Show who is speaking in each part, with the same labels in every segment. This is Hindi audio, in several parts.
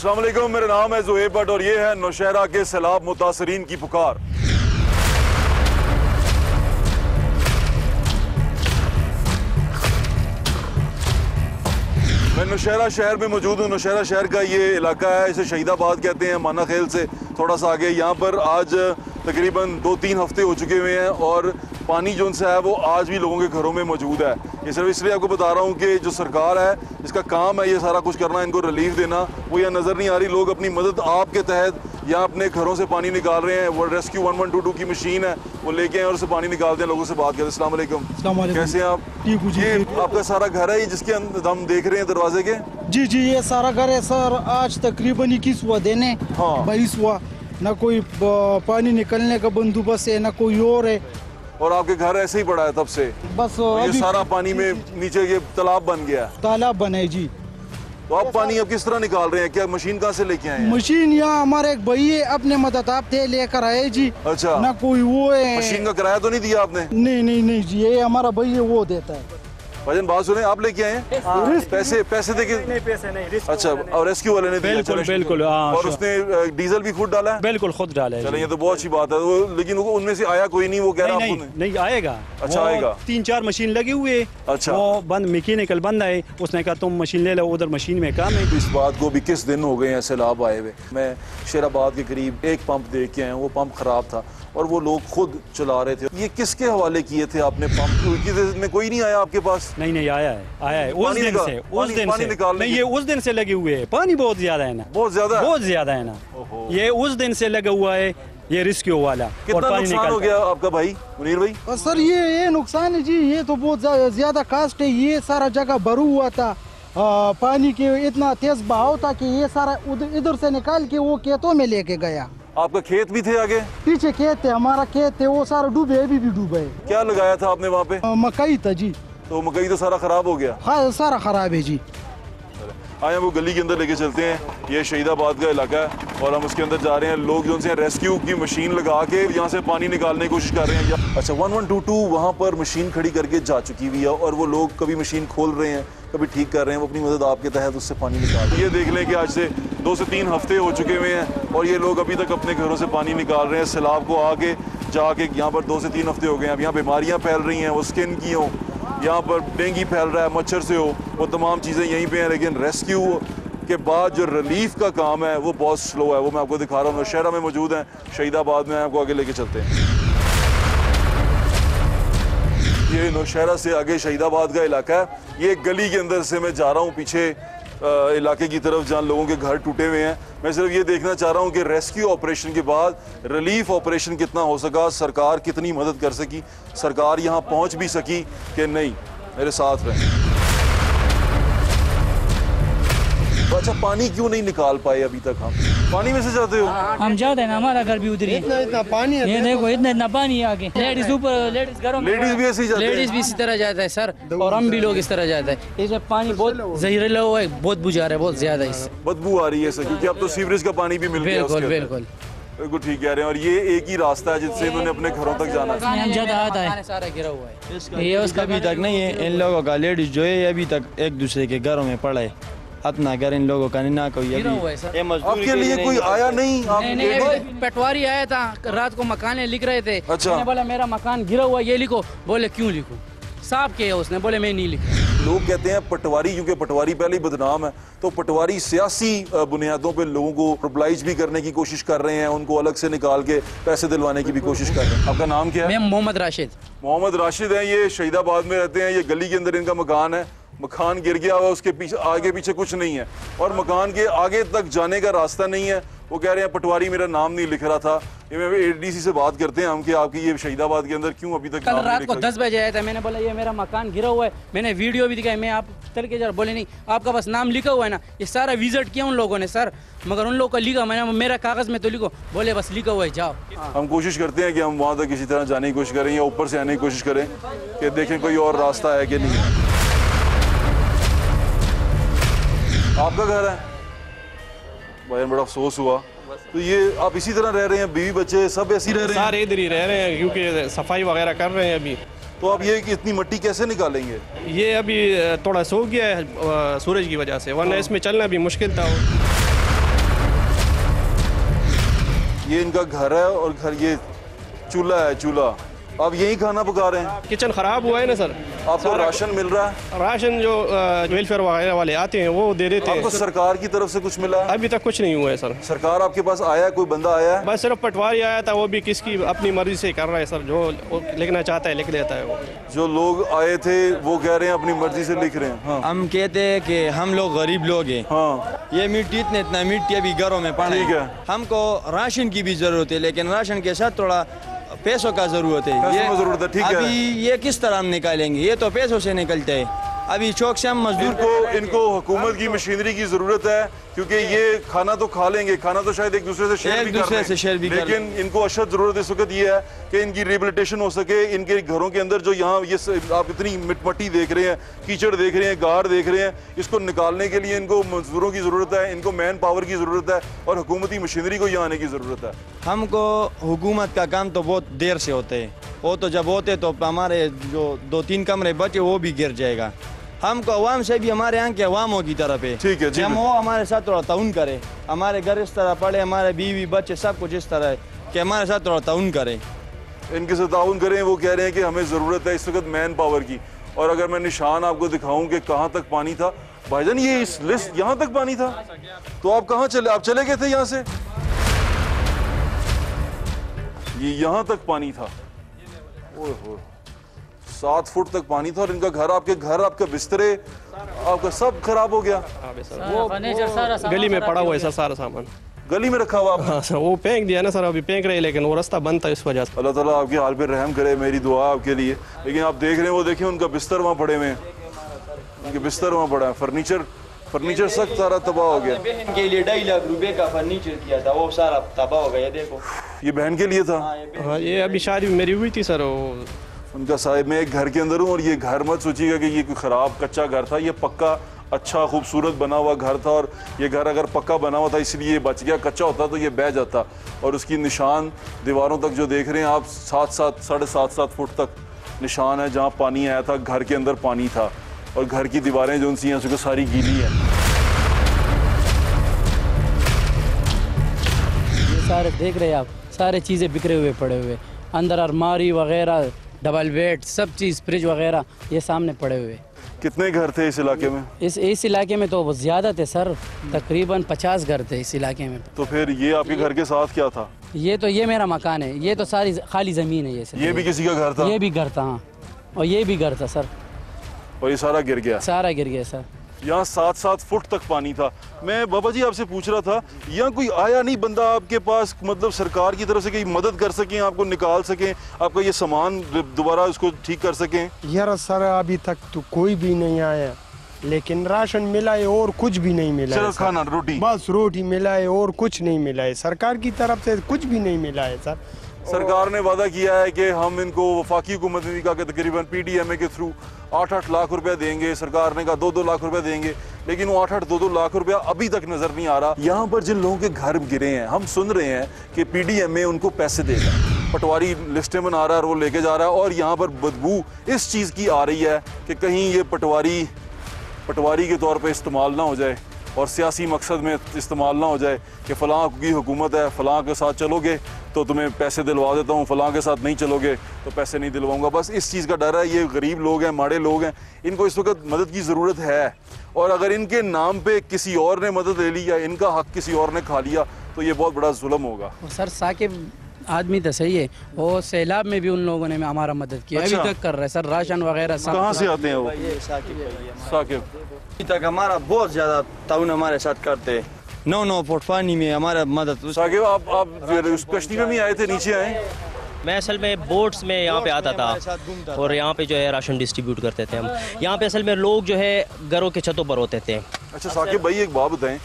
Speaker 1: अस्सलाम वालेकुम, मेरा नाम है ज़ुहैब भट्ट और ये है नौशहरा के सैलाब मुतासरीन की पुकार। मैं नौशहरा शहर में मौजूद हूँ। नौशहरा शहर का ये इलाका है, इसे शहीदाबाद कहते हैं, माना खेल से थोड़ा सा आगे। यहाँ पर आज तकरीबन 2-3 हफ्ते हो चुके हुए हैं और पानी जो उनसे है वो आज भी लोगों के घरों में मौजूद है। ये सिर्फ इसलिए आपको बता रहा हूँ कि जो सरकार है इसका काम है ये सारा कुछ करना, इनको रिलीफ देना, वो यहाँ नज़र नहीं आ रही। लोग अपनी मदद आपके तहत यहाँ अपने घरों से पानी निकाल रहे हैं। वो रेस्क्यू 1122 की मशीन है, वो लेके आए और उससे पानी निकालते हैं, लोगों से बात करते हैं। अस्सलाम वालेकुम, कैसे हैं आप? ये आपका सारा घर है ये जिसके हम देख रहे हैं दरवाजे के?
Speaker 2: जी जी, ये सारा घर है सर। आज तकरीबन 21 हुआ देने,
Speaker 1: हाँ
Speaker 2: 22 हुआ, ना कोई पानी निकलने का बंदोबस्त है ना कोई और है।
Speaker 1: और आपके घर ऐसे ही पड़ा है तब से?
Speaker 2: बस
Speaker 1: ये सारा पानी में नीचे ये तालाब बन गया,
Speaker 2: तालाब बने जी।
Speaker 1: तो आप पानी अब किस तरह निकाल रहे हैं? क्या मशीन कहाँ से लेके आए हैं?
Speaker 2: मशीन यहाँ हमारे एक भाई है, अपने मदद आप थे लेकर आए जी।
Speaker 1: अच्छा,
Speaker 2: ना कोई वो है।
Speaker 1: मशीन का किराया तो नहीं दिया आपने?
Speaker 2: नहीं नहीं नहीं जी, ये हमारा भाई है वो देता है।
Speaker 1: भाईजान बात सुने, आप लेके आए हैं? पैसे देके?
Speaker 3: नहीं, पैसे नहीं।
Speaker 1: अच्छा, और रेस्क्यू वाले ने दिया?
Speaker 3: बिल्कुल बिल्कुल।
Speaker 1: और उसने डीजल भी खुद डाला है?
Speaker 3: बिल्कुल खुद डाला है।
Speaker 1: चलिए ये तो बहुत अच्छी बात है। वो लेकिन वो उनमें से आया कोई नहीं, वो कह रहा
Speaker 3: नहीं,
Speaker 1: आपको
Speaker 3: नहीं आएगा।
Speaker 1: अच्छा आएगा।
Speaker 3: 3-4 मशीन लगी हुई है।
Speaker 1: अच्छा,
Speaker 3: वो बंद मैकेनिकल बंद है, उसने कहा तुम मशीन ले लो, उधर मशीन में काम है।
Speaker 1: इस बात को भी किस दिन हो गए हैं सैलाब आए हुए। मैं शेराबाद के करीब एक पंप देख के आया हूँ, वो पंप खराब था और वो लोग खुद चला रहे थे। ये किसके हवाले किए थे आपने पंप? में कोई नहीं आया आपके पास?
Speaker 3: नहीं आया है उस दिन से नहीं, ये उस दिन से लगे हुए है। पानी बहुत ज्यादा है ना, बहुत ज्यादा है ना, ये उस दिन से लगा हुआ है ये रेस्क्यू वाला।
Speaker 1: कितना नुकसान हो गया आपका भाई मुनीर भाई?
Speaker 2: सर ये नुकसान है जी, ये तो बहुत ज्यादा कास्ट है। ये सारा जगह भरू हुआ था, पानी के इतना तेज बहाव था कि ये सारा इधर से निकाल के वो खेतों में लेके गया।
Speaker 1: आपका खेत भी थे आगे?
Speaker 2: पीछे खेत थे, हमारा खेत थे, वो सारा डूबे, अभी भी डूबे।
Speaker 1: क्या लगाया था आपने वहाँ पे?
Speaker 2: मकई था जी।
Speaker 1: तो मकई तो सारा खराब हो गया?
Speaker 2: हाँ सारा खराब है जी।
Speaker 1: आए वो गली के अंदर लेके चलते हैं। ये शहीदाबाद का इलाका है और हम उसके अंदर जा रहे हैं। लोग जो उनसे रेस्क्यू की मशीन लगा के यहाँ से पानी निकालने की कोशिश कर रहे हैं। अच्छा, 1122 वहाँ पर मशीन खड़ी करके जा चुकी हुई है और वो लोग कभी मशीन खोल रहे हैं, कभी ठीक कर रहे हैं। वो अपनी मदद आपके तहत उससे पानी निकाल रहे हैं। ये देख लें कि आज से 2 से 3 हफ्ते हो चुके हुए हैं और ये लोग अभी तक अपने घरों से पानी निकाल रहे हैं। सैलाब को आके जाके यहाँ पर 2 से 3 हफ्ते हो गए हैं। अब यहाँ बीमारियाँ फैल रही हैं, वो स्किन की हो, यहाँ पर डेंगू फैल रहा है, मच्छर से हो, वो तमाम चीज़ें यहीं पे हैं। लेकिन रेस्क्यू के बाद जो रिलीफ का काम है वो बहुत स्लो है। वो मैं आपको दिखा रहा हूँ। नौशहरा में मौजूद हैं, शहीदाबाद में आपको आगे लेके चलते हैं। ये नौशहरा से आगे शहीदाबाद का इलाका है। ये गली के अंदर से मैं जा रहा हूँ पीछे इलाके की तरफ जहाँ लोगों के घर टूटे हुए हैं। मैं सिर्फ ये देखना चाह रहा हूँ कि रेस्क्यू ऑपरेशन के बाद रिलीफ ऑपरेशन कितना हो सका, सरकार कितनी मदद कर सकी, सरकार यहाँ पहुँच भी सकी कि नहीं। मेरे साथ रहें। अच्छा, पानी क्यों नहीं निकाल पाए अभी तक? हम पानी में से जाते हो?
Speaker 4: हम जाते हैं ना, हमारा घर भी उधर ही।
Speaker 2: इतना पानी है,
Speaker 4: ये देखो इतना पानी है आगे। लेडीज ऊपर, लेडीज घरों में,
Speaker 1: लेडीज भी ऐसे ही जाते हैं?
Speaker 4: लेडीज भी इसी तरह जाता है सर, और हम भी लोग इस तरह जाते हैं। इसमें पानी बहुत जहरीला हुआ है, बहुत बुझा रहा है, बहुत ज्यादा इससे
Speaker 1: बदबू आ रही है सर, क्योंकि अब तो सीवरेज का पानी भी मिल गया।
Speaker 4: बिल्कुल बिल्कुल
Speaker 1: बिल्कुल ठीक कह रहे हैं। और ये एक ही रास्ता है जिससे इन्होंने अपने घरों तक जाना है।
Speaker 4: हम ज्यादा आता है, सारा गिरा हुआ है। ये उसका
Speaker 5: अभी तक नहीं है। इन लोगों का लेडीज जो है अभी तक एक दूसरे के घरों में पड़ा है। अपना घर इन लोगों का नहीं ना कोई
Speaker 1: आपके लिए कोई आया नहीं?
Speaker 4: नहीं, पटवारी आया था रात को, मकान लिख रहे थे।
Speaker 1: अच्छा,
Speaker 4: मैंने बोला मेरा मकान गिरा हुआ ये लिखो। बोले क्यों लिखूं, साहब के उसने बोले मैं नहीं लिखा।
Speaker 1: लोग कहते हैं पटवारी, क्योंकि पटवारी पहले ही बदनाम है, तो पटवारी सियासी बुनियादों पे लोगों को प्रोबलाइज भी करने की कोशिश कर रहे हैं, उनको अलग से निकाल के पैसे दिलवाने की भी कोशिश कर रहे हैं। आपका नाम क्या है?
Speaker 4: मैं मोहम्मद राशिद।
Speaker 1: मोहम्मद राशिद हैं, ये शहीदाबाद में रहते हैं। ये गली के अंदर इनका मकान है, मकान गिर गया हुआ, उसके पीछे आगे पीछे कुछ नहीं है और मकान के आगे तक जाने का रास्ता नहीं है। वो कह रहे हैं पटवारी मेरा नाम नहीं लिख रहा था। ये मैं एडीसी से बात करते हैं हम कि आपकी ये शहीदाबाद के अंदर क्यों अभी तक
Speaker 4: कल रात को 10 बजे आया था। मैंने बोला ये मेरा मकान गिरा हुआ है, मैंने वीडियो भी दिखाई। मैं आप चल के जरा, बोले नहीं आपका बस नाम लिखा हुआ है ना। ये सारा विजिट किया उन लोगों ने सर, मगर उन लोगों को लिखा, मैंने मेरा कागज में तो लिखो, बोले बस लिखा हुआ है जाओ।
Speaker 1: हम कोशिश करते हैं कि हम वहाँ तक किसी तरह जाने की कोशिश करें या ऊपर से आने की कोशिश करें कि देखें कोई और रास्ता है कि नहीं। आपका घर है भाई, बड़ा अफसोस हुआ। तो ये आप इसी तरह रह रहे हैं, बीवी बच्चे सब ऐसे ही रह रहे हैं?
Speaker 6: सारे इधर ही रह रहे हैं क्योंकि सफाई वगैरह कर रहे हैं अभी।
Speaker 1: तो आप ये इतनी मिट्टी कैसे निकालेंगे?
Speaker 6: ये अभी थोड़ा सो गया है सूरज की वजह से, वरना इसमें चलना भी मुश्किल था।
Speaker 1: ये इनका घर है और घर ये चूल्हा है, चूल्हा। अब यही खाना पका रहे हैं?
Speaker 6: किचन ख़राब हुआ है ना सर।
Speaker 1: आपको राशन मिल रहा है?
Speaker 6: राशन जो वेलफेयर वगैरह वाले आते हैं वो दे देते हैं।
Speaker 1: आपको सरकार की तरफ से कुछ मिला है?
Speaker 6: अभी तक कुछ नहीं हुआ है सर।
Speaker 1: सरकार आपके पास आया, कोई बंदा आया है?
Speaker 6: बस सिर्फ पटवारी आया था, वो भी किसकी अपनी मर्जी से कर रहा है सर, जो लिखना चाहता है लिख देता है वो।
Speaker 1: जो लोग आए थे वो कह रहे हैं अपनी मर्जी से लिख रहे हैं। हाँ।
Speaker 5: हम कहते हैं कि हम लोग गरीब लोग हैं।
Speaker 1: हाँ।
Speaker 5: ये मिट्टी इतना मिट्टी अभी घरों में पड़ा
Speaker 1: ठीक है।
Speaker 5: हमको राशन की भी जरूरत है, लेकिन राशन के साथ थोड़ा पैसों का जरूरत है।
Speaker 1: पैसों की जरूरत है, ठीक है।
Speaker 5: अभी ये किस तरह हम निकालेंगे? ये तो पैसों से निकलते हैं। अभी चौक से हम मजदूर
Speaker 1: इनको हुकूमत की मशीनरी की जरूरत है, क्योंकि ये खाना तो खा लेंगे, खाना तो शायद एक दूसरे से शेयर भी कर लें, लेकिन इनको अशद जरूरत इस वक्त ये है कि इनकी रिहेबिलिटेशन हो सके। इनके घरों के अंदर जो यहाँ ये आप इतनी मिट्टी देख रहे हैं, कीचड़ देख रहे हैं, गाड़ देख रहे हैं, इसको निकालने के लिए इनको मजदूरों की जरूरत है, इनको मैन पावर की जरूरत है और हुकूमती मशीनरी को यहाँ आने की जरूरत है।
Speaker 5: हमको हुकूमत का काम तो बहुत देर से होते हैं, वो तो जब होते तो हमारे जो 2-3 कमरे बचे वो भी गिर जाएगा। हमको अवाम से भी हमारे यहाँ के अवामों की तरफ है,
Speaker 1: ठीक है जी।
Speaker 5: हम वो हमारे साथ थोड़ा ताउन करे, हमारे घर इस तरह पड़े, हमारे बीवी बच्चे सब कुछ इस तरह है कि हमारे साथ थोड़ा ताउन करें,
Speaker 1: इनके साथ ताउन करें। वो कह रहे हैं कि हमें ज़रूरत है इस वक्त मैन पावर की। और अगर मैं निशान आपको दिखाऊं कि कहाँ तक पानी था, भाईजान ये इस लिस्ट यहाँ तक पानी था, तो आप कहाँ चले? आप चले गए थे यहाँ से? ये यहाँ तक पानी था, ओए होए 7 फुट तक पानी था। और इनका घर, आपके बिस्तरे, आपका सब खराब हो गया।
Speaker 6: वो गली में पड़ा हुआ है सर, सारा सामान
Speaker 1: गली में रखा हुआ।
Speaker 6: हाँ सर, वो फेंक दिया ना सर, अभी फेंक रहे, लेकिन वो रास्ता बंद था इस वजह से।
Speaker 1: अल्लाह ताला आपके हाल पे रहम करे, मेरी दुआ आपके लिए। लेकिन आप देख रहे हैं, वो देखिए उनका बिस्तर वहाँ पड़े हुए हैं, उनके बिस्तर वहाँ पड़ा है, फर्नीचर सख्त सारा तबाह हो गया।
Speaker 5: बहन के लिए 2.5 लाख रुपए का फर्नीचर किया था, वो सारा तबाह हो गया। देखो
Speaker 1: ये बहन के लिए था।
Speaker 6: हाँ, ये अभी शादी मेरी हुई थी सर।
Speaker 1: उनका साहिब, मैं एक घर के अंदर हूँ और ये घर मत सोचिएगा कि ये कोई ख़राब कच्चा घर था, ये पक्का अच्छा खूबसूरत बना हुआ घर था। और ये घर अगर पक्का बना हुआ था इसलिए ये बच गया, कच्चा होता तो ये बह जाता। और उसकी निशान दीवारों तक जो देख रहे हैं आप, 7.5 फुट तक निशान है जहाँ पानी आया था, घर के अंदर पानी था। और घर की दीवारें जो उनसी हैं सारी गीली हैं।
Speaker 4: ये सारे देख रहे हैं आप, सारे चीज़ें बिखरे हुए पड़े हुए, अंदर अलमारी वगैरह, डबल बेड, सब चीज़, फ्रिज वगैरह ये सामने पड़े हुए।
Speaker 1: कितने घर थे इस इलाके में?
Speaker 4: इस इलाके में तो बहुत ज़्यादा थे सर, तकरीबन 50 घर थे इस इलाके में।
Speaker 1: तो फिर ये आपके घर के साथ क्या था?
Speaker 4: ये मेरा मकान है, ये तो सारी खाली ज़मीन है।
Speaker 1: ये भी किसी का घर था?
Speaker 4: ये भी घर था, हाँ, और ये भी घर था सर।
Speaker 1: और ये सारा गिर गया?
Speaker 4: सारा गिर गया सर।
Speaker 1: यहाँ 7 फुट तक पानी था। मैं बाबा जी आपसे पूछ रहा था, यहाँ कोई आया नहीं बंदा आपके पास, मतलब सरकार की तरफ से कोई मदद कर सकें, आपको निकाल सकें, आपका ये सामान दोबारा उसको ठीक कर सकें?
Speaker 7: यार सर अभी तक तो कोई भी नहीं आया, लेकिन राशन मिला है और कुछ भी नहीं मिला है।
Speaker 1: खाना, रोटी,
Speaker 7: बस रोटी मिला है और कुछ नहीं मिला है। सरकार की तरफ से कुछ भी नहीं मिला है सर।
Speaker 1: सरकार ने वादा किया है कि हम इनको वफाकी हुकूमत ने कहा कि तकरीबन PDMA के थ्रू 8-8 लाख रुपया देंगे। सरकार ने कहा 2-2 लाख रुपया देंगे, लेकिन वो 8-8-2-2 लाख रुपया अभी तक नजर नहीं आ रहा। यहाँ पर जिन लोगों के घर गिरे हैं, हम सुन रहे हैं कि PDMA उनको पैसे देगा, पटवारी लिस्टें बना रहा है और वो लेके जा रहा है। और यहाँ पर बदबू इस चीज़ की आ रही है कि कहीं ये पटवारी के तौर पर इस्तेमाल ना हो जाए और सियासी मकसद में इस्तेमाल ना हो जाए कि फ़लाँ की हुकूमत है, फ़लाँ के साथ चलोगे तो तुम्हें पैसे दिलवा देता हूँ, फ़लाँ के साथ नहीं चलोगे तो पैसे नहीं दिलवाऊंगा। बस इस चीज़ का डर है। ये गरीब लोग हैं, माड़े लोग हैं, इनको इस वक्त मदद की ज़रूरत है। और अगर इनके नाम पे किसी और ने मदद ले ली या इनका हक किसी और ने खा लिया तो ये बहुत बड़ा जुल्म होगा।
Speaker 4: सर साकिब आदमी तो सही है, और सैलाब में भी उन लोगों ने हमारा मदद किया।
Speaker 1: अच्छा।
Speaker 4: अभी तक कर रहे हैं सर, राशन वगैरह सब।
Speaker 1: कहाँ से आते हैं वो? साकिब
Speaker 5: अभी तक हमारा बहुत ज़्यादा ताउन हमारे साथ करते, 9 फुट पानी में हमारा मदद।
Speaker 1: साकिब आप उस कश्ती में भी आए थे, नीचे आए?
Speaker 8: मैं असल में बोट्स में यहाँ पे आता था और यहाँ पे जो है राशन डिस्ट्रीब्यूट करते थे हम। यहाँ पे असल में लोग जो है घरों के छतों पर होते थे।
Speaker 1: अच्छा साकिब भाई एक बात बताएं,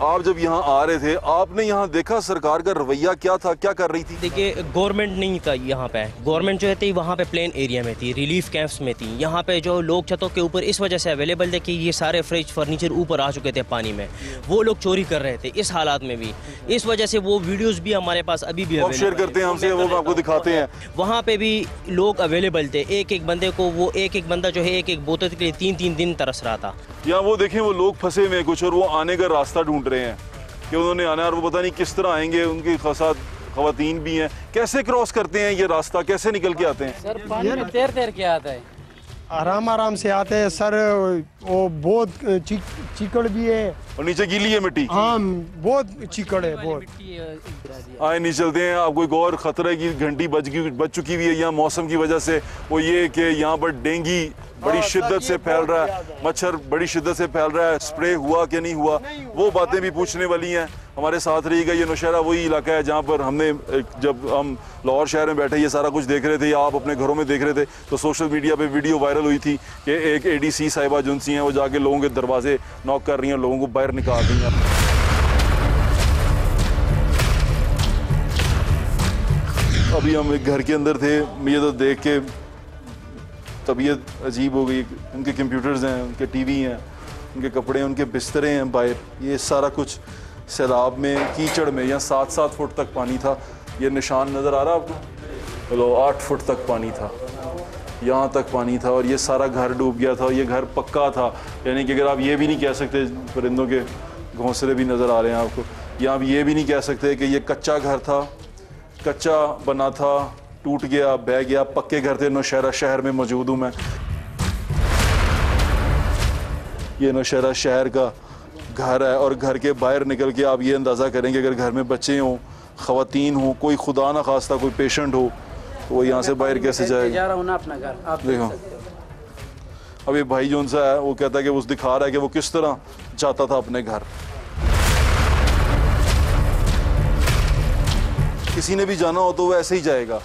Speaker 1: आप जब यहाँ आ रहे थे आपने यहाँ देखा सरकार का रवैया क्या था, क्या कर रही थी?
Speaker 8: देखिए गवर्नमेंट नहीं था यहाँ पे, गवर्नमेंट जो थी वहाँ पे प्लेन एरिया में थी, रिलीफ कैंप्स में थी। यहाँ पे जो लोग छतों के ऊपर इस वजह से अवेलेबल थे कि ये सारे फ्रिज फर्नीचर ऊपर आ चुके थे पानी में, वो लोग चोरी कर रहे थे इस हालात में भी। इस वजह से वो वीडियोज़ भी हमारे पास अभी भी
Speaker 1: शेयर करते हैं हमसे, वो आपको दिखाते हैं।
Speaker 8: वहाँ पे भी लोग अवेलेबल थे, एक बंदे को वो एक बंदा जो है एक बोतल के लिए 3-3 दिन तरस रहा था।
Speaker 1: यहाँ वो देखें वो लोग फंसे हुए कुछ और वो आने का रास्ता ढूंढ रहे हैं। कि उन्होंने आना है और वो पता नहीं किस तरह आएंगे, उनके साथ खवातीन भी हैं। कैसे क्रॉस करते हैं ये रास्ता, कैसे निकल के आते हैं?
Speaker 4: सर पानी में तैर तैर के आता है,
Speaker 7: आराम आराम से आते हैं सर। वो बहुत चिकड़ भी है
Speaker 1: और नीचे गीली है मिट्टी।
Speaker 7: हाँ बहुत चिकड़ है बहुत।
Speaker 1: आए नहीं चलते हैं। आपको एक और ख़तरा की घंटी बज चुकी हुई है यहाँ मौसम की वजह से, वो ये कि यहाँ पर डेंगू बड़ी शिद्दत से फैल रहा है, मच्छर बड़ी शिद्दत से फैल रहा है। स्प्रे हुआ कि नहीं हुआ, वो बातें भी पूछने वाली हैं। हमारे साथ रहिएगा। ये नौशहरा वही इलाका है जहाँ पर हमने जब हम लाहौर शहर में बैठे ये सारा कुछ देख रहे थे या आप अपने घरों में देख रहे थे तो सोशल मीडिया पे वीडियो वायरल हुई थी कि एक ADC साहिबा जुनसी हैं, वो जाके लोगों के दरवाजे नॉक कर रही हैं, लोगों को बाहर निकाल रही हैं। अभी हम एक घर के अंदर थे, मुझे तो देख के तबीयत अजीब हो गई। उनके कंप्यूटर्स हैं, उनके टीवी हैं, उनके कपड़े हैं, उनके बिस्तरे हैं बाहर। ये सारा कुछ सैलाब में, कीचड़ में, यहाँ 7-7 फुट तक पानी था। ये निशान नज़र आ रहा है आपको? चलो 8 फुट तक पानी था, यहाँ तक पानी था और ये सारा घर डूब गया था। ये घर पक्का था, यानी कि अगर आप ये भी नहीं कह सकते, परिंदों के घोंसले भी नज़र आ रहे हैं आपको, यहाँ आप ये भी नहीं कह सकते कि ये कच्चा घर था, कच्चा बना था, टूट गया, बह गया। पक्के घर थे। नौशहरा शहर में मौजूद हूँ मैं। ये नौशहरा शहर का घर है और घर के बाहर निकल के आप ये अंदाज़ा करेंगे अगर घर में बच्चे हों, ख़वातीन हों, कोई खुदा ना खास्ता कोई पेशेंट हो तो वो यहाँ से बाहर कैसे जाएगा?
Speaker 4: अपना घर आप
Speaker 1: देखो अब ये भाई जो उनसा है वो कहता है कि वो दिखा रहा है कि वो किस तरह जाता था अपने घर। किसी ने भी जाना हो तो वो ऐसे ही जाएगा।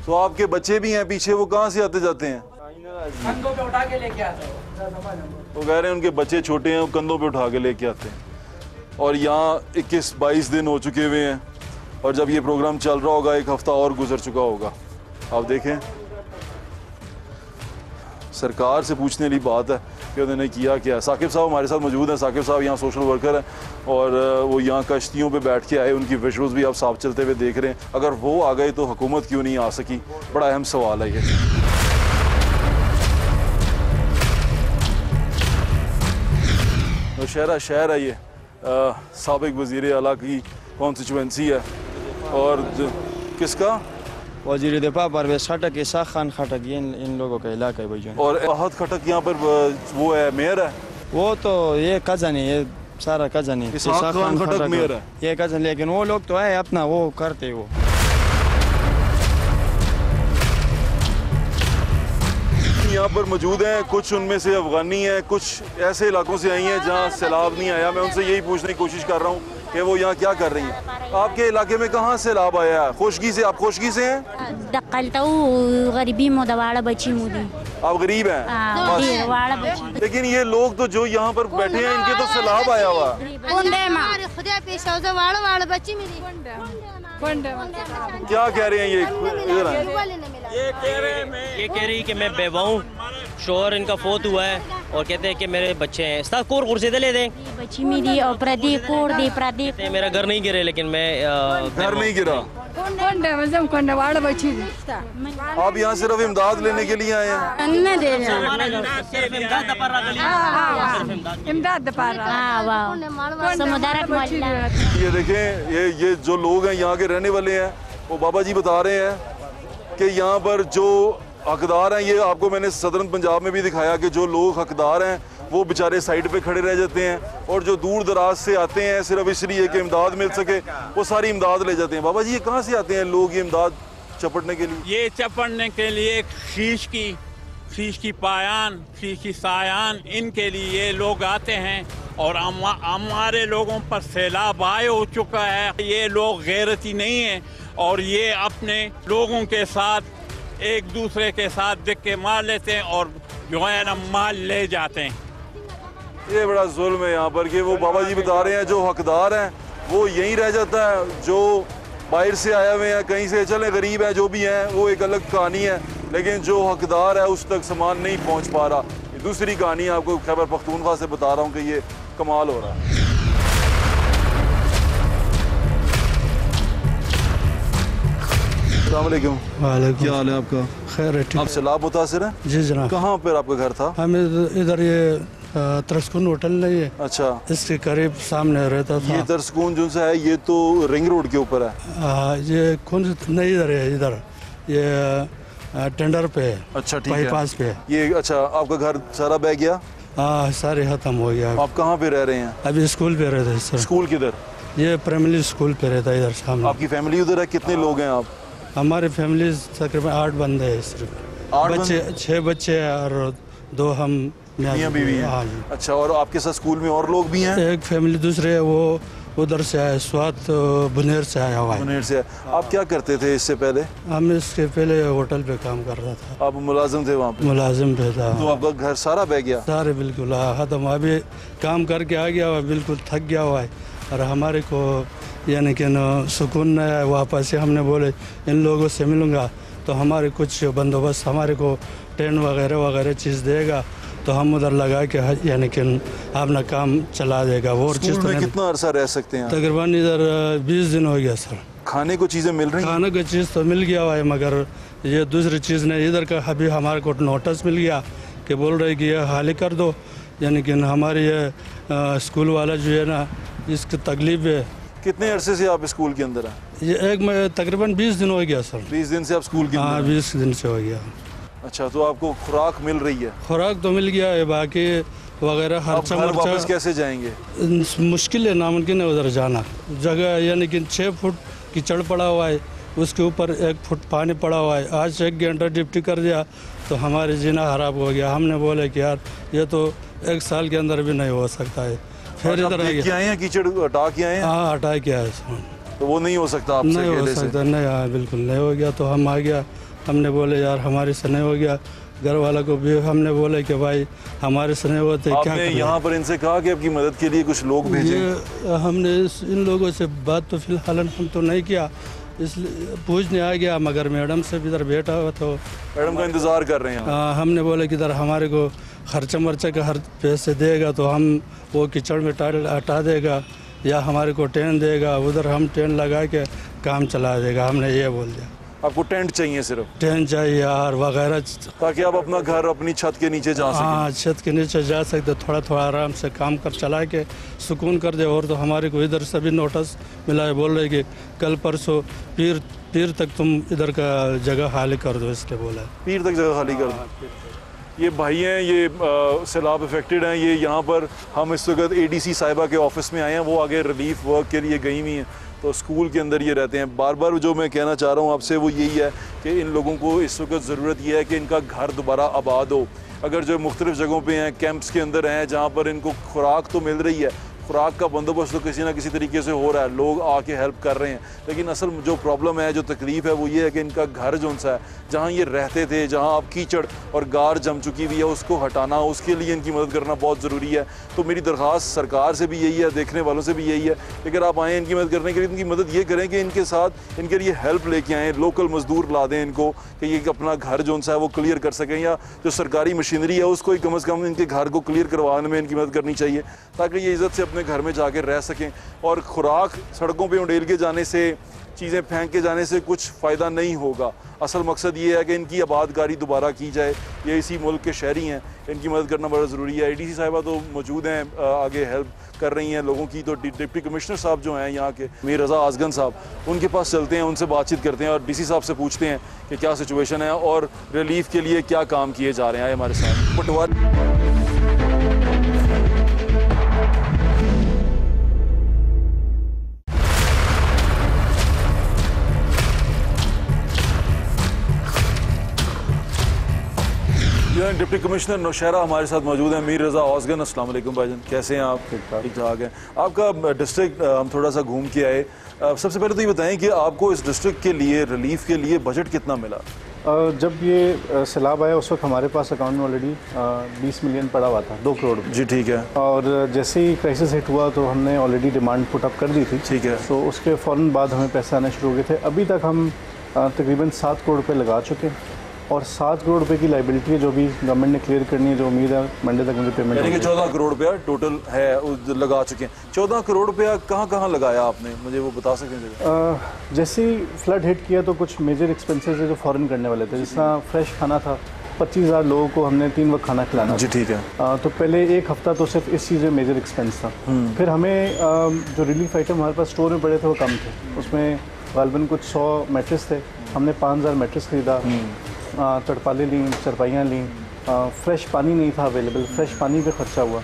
Speaker 1: तो आपके बच्चे भी हैं पीछे, वो कहाँ से आते जाते हैं?
Speaker 4: कंधों पे उठा के लेके आते हैं।
Speaker 1: वो कह रहे हैं उनके बच्चे छोटे हैं, वो कंधों पे उठा के लेके आते हैं। और यहाँ 21-22 दिन हो चुके हुए हैं और जब ये प्रोग्राम चल रहा होगा 1 हफ्ता और गुजर चुका होगा। आप देखें, सरकार से पूछने वाली बात है कि उन्होंने किया क्या। साकिब साहब हमारे साथ मौजूद हैं। साकिब साहब यहाँ सोशल वर्कर हैं और वो यहाँ कश्तियों पे बैठ के आए। उनकी विजुअल्स भी आप साफ चलते हुए देख रहे हैं। अगर वो आ गए तो हुकूमत क्यों नहीं आ सकी? बड़ा अहम सवाल है ये। नौशहरा शहर है ये, साबिक वज़ीर आला की कॉन्स्टिट्यूंसी है। और किसका?
Speaker 5: वज़ीर दिफा परवेज़ खटक, इसाक खान खटक, ये इन लोगों का इलाका है भाईजान।
Speaker 1: और अहद खटक यहाँ पर वो है, मेयर है।
Speaker 5: वो तो ये कज़न है, ये सारा कज़न है।
Speaker 1: इसाक खान खटक मेयर है,
Speaker 5: ये कज़न। लेकिन वो लोग तो है अपना वो करते वो।
Speaker 1: यहाँ पर मौजूद हैं, कुछ उनमें से अफगानी हैं, कुछ ऐसे इलाकों से आई हैं जहाँ सैलाब नहीं आया। मैं उनसे यही पूछने की कोशिश कर रहा हूँ कि वो यहाँ क्या कर रही हैं। आपके इलाके में कहाँ सैलाब आया है? खुशकी से? आप खुशकी से हैं?
Speaker 9: गरीबी मुदवाड़ा बची मुदी।
Speaker 1: आप गरीब हैं? लेकिन ये लोग तो जो यहाँ पर बैठे हैं इनके तो सैलाब आया हुआ। क्या कह रहे हैं ये?
Speaker 8: ये कह रही कि मैं बेवा हूँ, शोहर इनका फोत हुआ है और कहते हैं कि मेरे बच्चे हैं। इसका कोर कुर्सी दे ले दे
Speaker 9: बच्ची मेरी और प्रदीप कोर दे प्रदीप।
Speaker 8: मेरा घर नहीं गिरे लेकिन मैं
Speaker 1: घर नहीं गिरा। आप यहाँ सिर्फ इमदाद लेने के लिए आए हैं? ये देखें, ये जो लोग हैं यहाँ के रहने वाले हैं, वो बाबा जी बता रहे हैं कि यहाँ पर जो हकदार हैं, ये आपको मैंने सदरन पंजाब में भी दिखाया कि जो लोग हकदार हैं वो बेचारे साइड पे खड़े रह जाते हैं और जो दूर दराज से आते हैं सिर्फ इसलिए कि इमदाद मिल सके वो सारी इमदाद ले जाते हैं। बाबा जी ये कहाँ से आते हैं लोग ये इमदाद चपटने के लिए?
Speaker 10: ये चपटने के लिए शीश की पायान, शीश की सायान, इनके लिए ये लोग आते हैं। और हमारे लोगों पर सैलाब आए हो चुका है। ये लोग गैरती नहीं है और ये अपने लोगों के साथ एक दूसरे के साथ धक्के मार लेते हैं और जो है ना माल ले जाते हैं।
Speaker 1: ये बड़ा जुल्म है यहाँ पर कि वो बाबा जी बता रहे हैं जो हकदार हैं वो यहीं रह जाता है, जो बाहर से आए हुए हैं कहीं से, चले गरीब हैं जो भी हैं वो एक अलग कहानी है, लेकिन जो हकदार है उस तक सामान नहीं पहुँच पा रहा। ये दूसरी कहानी आपको खैबर पख्तूनख्वा से बता रहा हूँ कि ये कमाल हो रहा है। अस्सलाम वालेकुम।
Speaker 11: वालेकुम।
Speaker 1: क्या हाल है आपका?
Speaker 11: खैर है, ठीक।
Speaker 1: आप सैलाब मुतासिर हैं?
Speaker 11: जी जनाब।
Speaker 1: कहाँ पर आपका घर था?
Speaker 11: हम इधर ये तरसकून होटल नहीं है,
Speaker 1: अच्छा,
Speaker 11: इसके करीब सामने रहता था।
Speaker 1: ये तरसकून जो सा है ये तो रिंग रोड के ऊपर है।
Speaker 11: ये कौन नहीं इधर है, इधर ये टेंडर पे है।
Speaker 1: अच्छा ठीक है,
Speaker 11: बाईपास पे है
Speaker 1: ये। अच्छा, आपका घर सारा बह गया?
Speaker 11: हाँ सारे खत्म हो गया।
Speaker 1: आप कहाँ पे रह रहे हैं?
Speaker 11: अभी स्कूल पे रहते हैं सर।
Speaker 1: स्कूल किधर?
Speaker 11: ये प्राइमरी स्कूल पे रहता है इधर सामने।
Speaker 1: आपकी फैमिली उधर है? कितने लोग हैं आप?
Speaker 11: हमारी फैमिली तकरीबन 8 बंदे हैं सिर्फ।
Speaker 1: 8
Speaker 11: बच्चे, 6 बच्चे हैं और 2 हम
Speaker 1: मियाँ बीवी हैं।
Speaker 11: हाँ जी।
Speaker 1: अच्छा, और आपके साथ स्कूल में और लोग भी हैं?
Speaker 11: एक फैमिली दूसरे है, वो उधर से आया, स्वात बुनेर से आया हुआ है।
Speaker 1: बुनेर से। आप क्या करते थे इससे पहले?
Speaker 11: हम इसके पहले होटल पे काम कर रहा था।
Speaker 1: आप मुलाजिम थे वहाँ पे?
Speaker 11: मुलाजिम पे था।
Speaker 1: तो आपका घर सारा बह गया?
Speaker 11: सारे बिल्कुल खत्म। अभी काम करके आ गया हुआ, बिल्कुल थक गया हुआ है। और हमारे को यानी कि सुकून नहीं आया। वापस से हमने बोले इन लोगों से मिलूँगा तो हमारे कुछ बंदोबस्त, हमारे को टेंट वगैरह चीज़ देगा तो हम उधर लगा के यानी कि अपना काम चला देगा। वो
Speaker 1: चीज़ में कितना अरसा रह सकते हैं?
Speaker 11: तकरीबन इधर 20 दिन हो गया सर।
Speaker 1: खाने को चीज़ें मिल रही हैं?
Speaker 11: खाने की चीज़ तो मिल गया हुआ है, मगर ये दूसरी चीज़ नहीं। इधर का अभी हमारे को नोटिस मिल गया कि बोल रहे कि ये खाली कर दो, यानी कि हमारे ये स्कूल वाला जो है ना, इसकी तकलीफ है।
Speaker 1: कितने अरसे से आप स्कूल के अंदर हैं?
Speaker 11: ये तकरीबन 20 दिन हो गया सर।
Speaker 1: 20 दिन से आप स्कूल के अंदर?
Speaker 11: हाँ 20 दिन से हो गया।
Speaker 1: अच्छा, तो आपको खुराक मिल रही है?
Speaker 11: खुराक तो मिल गया है, बाकी वगैरह खर्चा
Speaker 1: वापस कैसे जाएंगे?
Speaker 11: मुश्किल है, नामुमकिन है उधर जाना। जगह यानी कि 6 फुट कीचड़ पड़ा हुआ है, उसके ऊपर 1 फुट पानी पड़ा हुआ है। आज 1 घंटा ड्यूटी कर दिया तो हमारे जीना खराब हो गया। हमने बोले कि यार ये तो 1 साल के अंदर भी नहीं हो सकता है। फिर इधर
Speaker 1: आए हैं, कीचड़ हटा के आए हैं?
Speaker 11: हाँ हटा के आए।
Speaker 1: तो वो नहीं हो सकता आपसे?
Speaker 11: नहीं हो सकता, नहीं। हाँ बिल्कुल नहीं हो गया। तो हम आ गया, हमने बोले यार हमारे से नहीं हो गया। घर वाला को भी हमने बोले कि भाई हमारे से नहीं होते, क्या करें?
Speaker 1: यहाँ पर इनसे कहा कि आपकी मदद के लिए कुछ लोग भेजें?
Speaker 11: हमने इन लोगों से बात तो फिलहाल हम तो नहीं किया, इसलिए पूछने आ गया, मगर मैडम से भी इधर बैठा हुआ तो
Speaker 1: मैडम का इंतज़ार कर रहे हैं।
Speaker 11: हमने बोले कि इधर हमारे को खर्चा मर्चा का हर पैसे देगा तो हम वो कीचड़ में हटा देगा, या हमारे को टेंट देगा, उधर हम टेंट लगा के काम चला देगा। हमने ये बोल दिया।
Speaker 1: आपको टेंट चाहिए? सिर्फ
Speaker 11: टेंट चाहिए यार वगैरह,
Speaker 1: ताकि आप अपना घर अपनी छत के नीचे जा सकें।
Speaker 11: हाँ छत के नीचे जा सकते, थोड़ा थोड़ा आराम से काम कर चला के सुकून कर दे। और तो हमारे को इधर से भी नोटिस मिला है, बोल रहे कि कल परसों पीर तक तुम इधर का जगह खाली कर दो, इसलिए बोला है।
Speaker 1: पीर तक जगह खाली कर दो। ये भाई हैं, ये सैलाब इफेक्टेड हैं। ये यहाँ पर हम इस वक्त ADC साहिबा के ऑफिस में आए हैं, वो आगे रिलीफ वर्क के लिए गई हुई हैं, तो स्कूल के अंदर ये रहते हैं। बार बार जो मैं कहना चाह रहा हूँ आपसे वो यही है कि इन लोगों को इस वक्त ज़रूरत ये है कि इनका घर दोबारा आबाद हो। अगर जो मुख्तलिफ़ जगहों पे हैं, कैंप्स के अंदर हैं, जहाँ पर इनको खुराक तो मिल रही है, खुराक का बंदोबस्त तो किसी ना किसी तरीके से हो रहा है, लोग आके हेल्प कर रहे हैं, लेकिन असल जो प्रॉब्लम है, जो तकलीफ़ है, वो ये है कि इनका घर जो सा है, जहाँ ये रहते थे, जहाँ आप कीचड़ और गार जम चुकी हुई है, उसको हटाना, उसके लिए इनकी मदद करना बहुत ज़रूरी है। तो मेरी दरख्वास्त सरकार से भी यही है, देखने वालों से भी यही है कि अगर आप आएँ इनकी मदद करने के लिए, इनकी मदद ये करें कि इनके साथ इनके लिए हेल्प लेके आएँ, लोकल मजदूर ला दें इनको, कि ये अपना घर जो सा है वो क्लियर कर सकें, या जो सरकारी मशीनरी है उसको ही कम से कम इनके घर को क्लियर करवाने में इनकी मदद करनी चाहिए, ताकि ये इज़्ज़त से अपने घर में जाकर रह सकें। और खुराक सड़कों पे उड़ेल के जाने से, चीज़ें फेंक के जाने से कुछ फ़ायदा नहीं होगा। असल मकसद ये है कि इनकी आबादकारी दोबारा की जाए। ये इसी मुल्क के शहरी हैं, इनकी मदद करना बड़ा ज़रूरी है। ADC साहिबा तो मौजूद हैं, आगे हेल्प कर रही हैं लोगों की। तो डिप्टी कमिश्नर साहब जो हैं यहाँ के, मीर रज़ा आज़गन साहब, उनके पास चलते हैं, उनसे बातचीत करते हैं और DC साहब से पूछते हैं कि क्या सिचुएशन है और रिलीफ के लिए क्या काम किए जा रहे हैं। हमारे साथ पटवारी डिप्टी कमिश्नर नौशहरा हमारे साथ मौजूद हैं, मीर रज़ा आज़गन। अस्सलाम वालेकुम भाईजान, कैसे हैं आप? ठीक ठाक हैं। आपका डिस्ट्रिक्ट हम थोड़ा सा घूम के आए। सबसे पहले तो ये बताएं कि आपको इस डिस्ट्रिक्ट के लिए, रिलीफ के लिए बजट कितना मिला?
Speaker 12: जब ये सैलाब आया उस वक्त हमारे पास अकाउंट में ऑलरेडी 20 मिलियन पड़ा हुआ था, 2 करोड़।
Speaker 1: जी ठीक है।
Speaker 12: और जैसे ही क्राइसिस हिट हुआ तो हमने ऑलरेडी डिमांड पुट अप कर दी थी।
Speaker 1: ठीक है।
Speaker 12: तो उसके फ़ौरन बाद हमें पैसे आने शुरू हो गए थे। अभी तक हम तकरीबन 7 करोड़ रुपये लगा चुके हैं और 7 करोड़ रुपए की लाइबिलिटी है जो भी गवर्नमेंट ने क्लियर करनी है, जो उम्मीद है मंडे तक मुझे पेमेंट।
Speaker 1: यानी कि 14 करोड़ रुपया टोटल है लगा चुके हैं। 14 करोड़ रुपया कहाँ लगाया आपने, मुझे वो बता सकते हैं?
Speaker 12: जैसे ही फ्लड हिट किया तो कुछ मेजर एक्सपेंसेस है जो फ़ौरन करने वाले थे, जिस तरह फ्रेश खाना था, 25,000 लोगों को हमने 3 वक्त खाना खिलाना।
Speaker 1: जी ठीक है।
Speaker 12: तो पहले एक हफ्ता तो सिर्फ इस चीज़ में मेजर एक्सपेंस था। फिर हमें जो रिलीफ आइटम हमारे पास स्टोर में पड़े थे वो कम थे, उसमें गालबन कुछ 100 मैट्रेस थे, हमने 5,000 मैट्रेस खरीदा, तड़पाले ली, चरपाइयाँ ली, फ्रेश पानी नहीं था अवेलेबल, फ्रेश पानी पे खर्चा हुआ।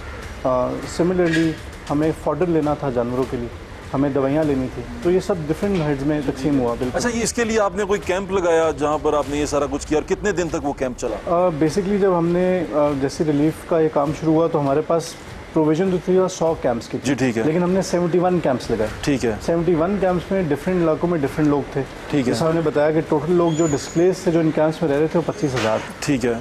Speaker 12: सिमिलरली हमें फॉडर लेना था जानवरों के लिए, हमें दवाइयाँ लेनी थी, तो ये सब डिफरेंट हेड्स में तकसीम हुआ। बिल्कुल।
Speaker 1: अच्छा, ये इसके लिए आपने कोई कैंप लगाया जहाँ पर आपने ये सारा कुछ किया, और कितने दिन तक वो कैंप चला?
Speaker 12: बेसिकली जब हमने जैसे रिलीफ का ये काम शुरू हुआ तो हमारे पास प्रोविजन तो थी 100 कैंप्स की।
Speaker 1: जी ठीक है।
Speaker 12: लेकिन हमने 71 कैंप्स लगाए। ठीक है। 71 कैंप्स में डिफरेंट इलाकों में डिफरेंट लोग थे। ठीक है। जैसा हमने बताया कि टोटल लोग जो डिस्प्लेस थे जो इन कैंप्स में रह रहे थे वो 25,000। ठीक है।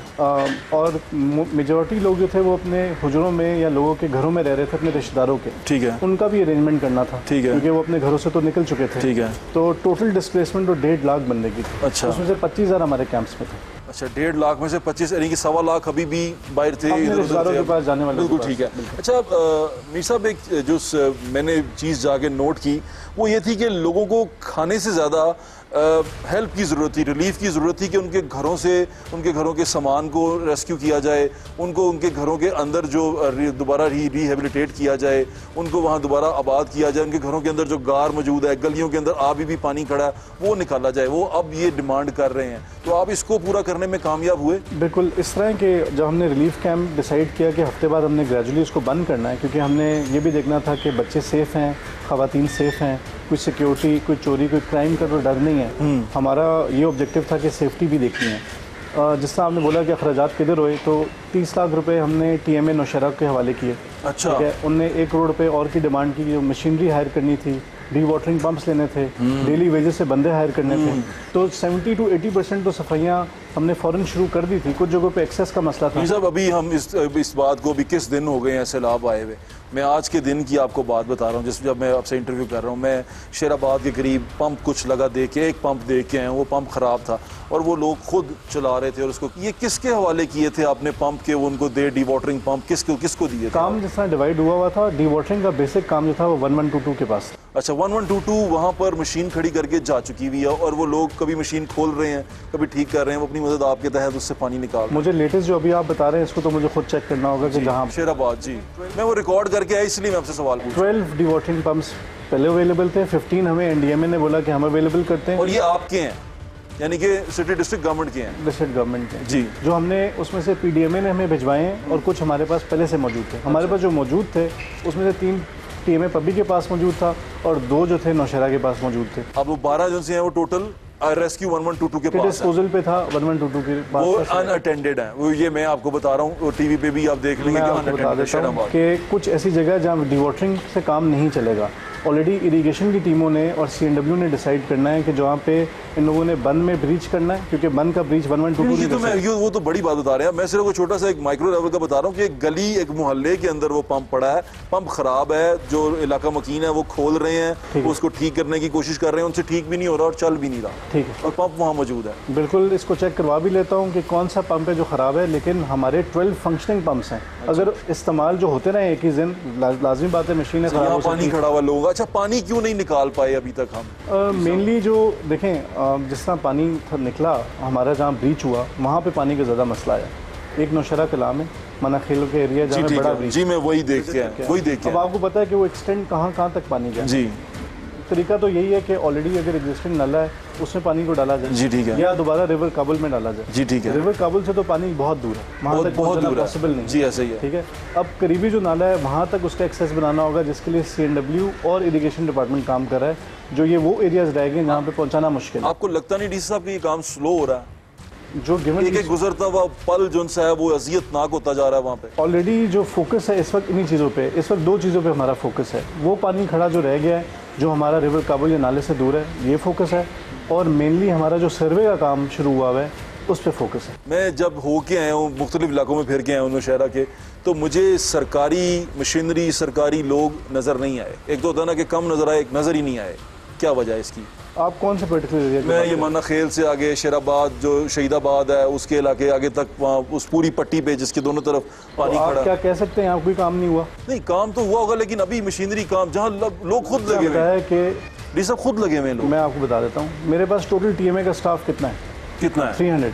Speaker 12: और मेजॉरिटी लोग जो थे वो अपने हुजरों में या लोगों के घरों में रह रहे थे, अपने रिश्तेदारों के। ठीक है। उनका भी अरेंजमेंट करना था। ठीक है। क्योंकि वो अपने घरों से तो निकल चुके थे। ठीक है। तो टोटल डिस्प्लेसमेंट तो 1.5 लाख बनने की थी। अच्छा। उसमें से 25,000 हमारे कैंप्स में थे।
Speaker 1: अच्छा, 1.5 लाख में से 25 यानी कि 1.25 लाख अभी भी बाहर थे,
Speaker 12: इधर-उधर के पास जाने वाले।
Speaker 1: बिल्कुल ठीक है। अच्छा मीर साहब, एक जो मैंने चीज़ जाके नोट की वो ये थी कि लोगों को खाने से ज़्यादा हेल्प की ज़रूरत थी, रिलीफ की ज़रूरत थी कि उनके घरों से, उनके घरों के सामान को रेस्क्यू किया जाए, उनको उनके घरों के अंदर जो दोबारा रिहेबिलिटेट किया जाए, उनको वहाँ दोबारा आबाद किया जाए, उनके घरों के अंदर जो गार मौजूद है, गलियों के अंदर अभी भी पानी खड़ा है, वो निकाला जाए। वो अब ये डिमांड कर रहे हैं, तो आप इसको पूरा करने में कामयाब हुए?
Speaker 12: बिल्कुल। इस तरह के जब हमने रिलीफ कैंप डिसाइड किया कि हफ्ते बाद हमने ग्रेजुअली उसको बंद करना है, क्योंकि हमने ये भी देखना था कि बच्चे सेफ़ हैं, ख़वातीन सेफ़ हैं, कोई सिक्योरिटी, कोई चोरी, कोई क्राइम का तो डर नहीं है। हमारा ये ऑब्जेक्टिव था कि सेफ्टी भी देखनी है। जिस तरह आपने बोला कि अखराजात किधर हुए, तो 30 लाख रुपए हमने TMA नौशहरा के हवाले किए। अच्छा। ठीक है। उनने 1 करोड़ रुपए और की डिमांड की, जो मशीनरी हायर करनी थी, डी वाटरिंग पंप्स लेने थे, डेली वेजेस से बंदे हायर करने थे, तो 70 to 80% तो सफाइयाँ हमने फ़ौरन शुरू कर दी थी। कुछ जगहों पे एक्सेस का मसला था।
Speaker 1: साहब अभी हम इस बात को भी किस दिन हो गए हैं सैलाब आए हुए, मैं आज के दिन की आपको बात बता रहा हूँ। जब मैं आपसे इंटरव्यू कर रहा हूँ, मैं शेराबाद के करीब पंप कुछ लगा देख के, एक पंप देख के आए, वो पंप ख़राब था और वो लोग खुद चला रहे थे, और उसको ये किसके हवाले किए थे आपने पंप के, वो उनको दे डी वाटरिंग पंप किसको दिए थे?
Speaker 12: काम जिस तरह डिवाइड हुआ था, डी वाटरिंग का बेसिक काम जो था वो 1122 के पास।
Speaker 1: अच्छा, 1122 वहाँ पर मशीन खड़ी करके जा चुकी हुई है, और वो लोग कभी मशीन खोल रहे हैं, कभी ठीक कर रहे हैं, वो अपनी मदद आपके तहत उससे पानी निकाल।
Speaker 12: मुझे लेटेस्ट जो अभी आप बता रहे हैं इसको तो मुझे खुद चेक करना होगा कि जहाँ
Speaker 1: शेराबाद। जी, मैं वो रिकॉर्ड करके आया, इसलिए मैं आपसे सवाल पूछा।
Speaker 12: 12 डी वाटरिंग पंप्स पहले अवेलेबल थे, 15 हमें NDMA ने बोला कि हम अवेलेबल करते हैं।
Speaker 1: और ये आपके हैं, यानी कि सिटी डिस्ट्रिक्ट गवर्नमेंट के हैं?
Speaker 12: डिस्ट्रिक्ट गवर्नमेंट के
Speaker 1: जी।
Speaker 12: जो हमने उसमें से PDMA ने हमें भिजवाए हैं, और कुछ हमारे पास पहले से मौजूद थे। हमारे पास जो मौजूद थे उसमें से 3 TMA पब्बी के पास मौजूद था, और 2 जो थे नौशहरा के पास मौजूद थे।
Speaker 1: अब वो 12 जो से हैं वो टोटल रेस्क्यू 1122 के पास
Speaker 12: डिस्पोजल पे था, 1122 के पास
Speaker 1: वो अनअटेंडेड है। वो ये मैं आपको बता रहा हूँ, टीवी पे भी आप देख लेंगे
Speaker 12: कि कुछ ऐसी जगह जहाँ डी वाटरिंग से काम नहीं चलेगा। ऑलरेडी इरिगेशन की टीमों ने और CNW ने डिसाइड करना है कि जहाँ पे इन लोगों ने बंद में ब्रीच करना है, क्योंकि बंद का ब्रीच 1122
Speaker 1: तो मैं वो तो बड़ी बात बता रहे हैं। मैं सिर्फ वो छोटा सा एक माइक्रो लेवल का बता रहा हूँ कि एक गली, एक मोहल्ले के अंदर वो पंप पड़ा है, पंप खराब है, जो इलाका मकीन है वो खोल रहे हैं, उसको ठीक करने की कोशिश कर रहे हैं, उनसे ठीक भी नहीं हो रहा और चल भी नहीं रहा। ठीक है। और पंप वहाँ मौजूद है।
Speaker 12: बिल्कुल, इसको चेक करवा भी लेता हूँ कि कौन सा पंप है जो ख़राब है, लेकिन हमारे 12 फंक्शनिंग पंप्स हैं। अगर इस्तेमाल जो होते रहे एक ही दिन, लाजमी बात है मशीनें खराब,
Speaker 1: पानी खड़ा हुआ लोगों का। अच्छा, पानी क्यों नहीं निकाल पाए अभी तक हम?
Speaker 12: मेनली जो देखें, जिस तरह पानी निकला हमारा, जहाँ ब्रीच हुआ वहाँ पे पानी का ज़्यादा मसला है। एक नौशहरा कलाम है, मनाखेलों के एरिया जहाँ बड़ा ब्रीच।
Speaker 1: जी, मैं वही देख के
Speaker 12: अब आपको पता है कि वो एक्सटेंड कहाँ तक पानी गया।
Speaker 1: जी।
Speaker 12: तरीका तो यही है कि ऑलरेडी अगर एग्जिस्टिंग नाला है उसमें पानी को डाला जाए।
Speaker 1: जी ठीक है।
Speaker 12: या दोबारा रिवर काबुल में डाला जाए।
Speaker 1: जी ठीक है।
Speaker 12: रिवर काबुल से तो पानी बहुत दूर है, वहाँ तक पहुँचना पॉसिबल नहीं।
Speaker 1: जी ऐसे ही है।
Speaker 12: ठीक है। अब करीबी जो नाला है वहाँ तक उसका एक्सेस बनाना होगा, जिसके लिए CNW और इरिगेशन डिपार्टमेंट काम कर रहा है, जो ये वो एरियाज रह गए जहाँ पे पहुँचाना मुश्किल है।
Speaker 1: आपको लगता नहीं DC साहब कि ये काम स्लो हो रहा है?
Speaker 12: जो गिवन
Speaker 1: एक गुजरता हुआ पल जो है वो अजियतनाक होता जा रहा है वहाँ पे।
Speaker 12: ऑलरेडी जो फोकस है इस वक्त इन्हीं चीज़ों पे, इस वक्त 2 चीज़ों पे हमारा फोकस है। वो पानी खड़ा जो रह गया है, जो हमारा रिवर काबुल या नाले से दूर है, ये फोकस है, और मेनली हमारा जो सर्वे का काम शुरू हुआ है उस पर फोकस है।
Speaker 1: मैं जब होके आया हूँ, मुख्तलिफ इलाकों में फिर के आया हूँ नौशहरा के, तो मुझे सरकारी मशीनरी, सरकारी लोग नज़र नहीं आए। एक तो होता ना कि कम नज़र आए, एक नज़र ही नहीं आए। क्या वजह है इसकी?
Speaker 12: आप कौन से पर्टिकुलर एरिया?
Speaker 1: मैं ये माना खेल से आगे शेराबाद जो शहीदाबाद है उसके इलाके आगे तक वहाँ उस पूरी पट्टी पे जिसके दोनों तरफ पानी
Speaker 12: तो
Speaker 1: खड़ा।
Speaker 12: आप क्या कह सकते हैं, यहाँ कोई काम नहीं हुआ?
Speaker 1: नहीं, काम तो हुआ होगा, लेकिन अभी मशीनरी काम जहाँ लोग खुद लगे हुए हैं कि सब खुद लगे हुए लोग।
Speaker 12: मैं आपको बता देता हूँ, मेरे पास टोटल TMA का स्टाफ कितना है? 300।